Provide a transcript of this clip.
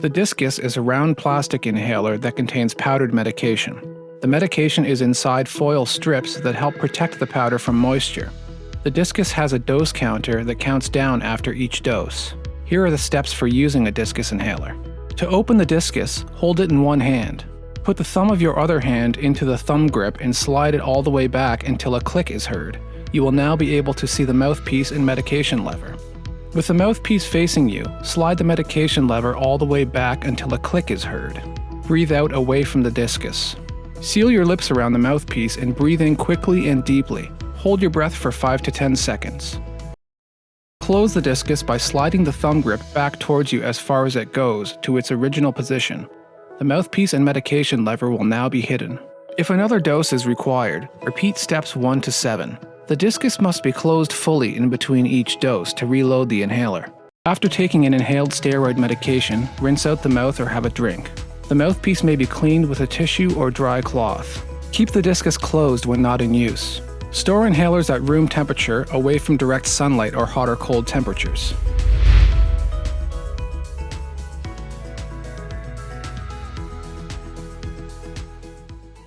The Diskus is a round plastic inhaler that contains powdered medication. The medication is inside foil strips that help protect the powder from moisture. The Diskus has a dose counter that counts down after each dose. Here are the steps for using a Diskus inhaler. To open the Diskus, hold it in one hand. Put the thumb of your other hand into the thumb grip and slide it all the way back until a click is heard. You will now be able to see the mouthpiece and medication lever. With the mouthpiece facing you, slide the medication lever all the way back until a click is heard. Breathe out away from the Diskus. Seal your lips around the mouthpiece and breathe in quickly and deeply. Hold your breath for 5 to 10 seconds. Close the Diskus by sliding the thumb grip back towards you as far as it goes to its original position. The mouthpiece and medication lever will now be hidden. If another dose is required, repeat steps 1 to 7. The Diskus must be closed fully in between each dose to reload the inhaler. After taking an inhaled steroid medication, rinse out the mouth or have a drink. The mouthpiece may be cleaned with a tissue or dry cloth. Keep the Diskus closed when not in use. Store inhalers at room temperature away from direct sunlight or hot or cold temperatures.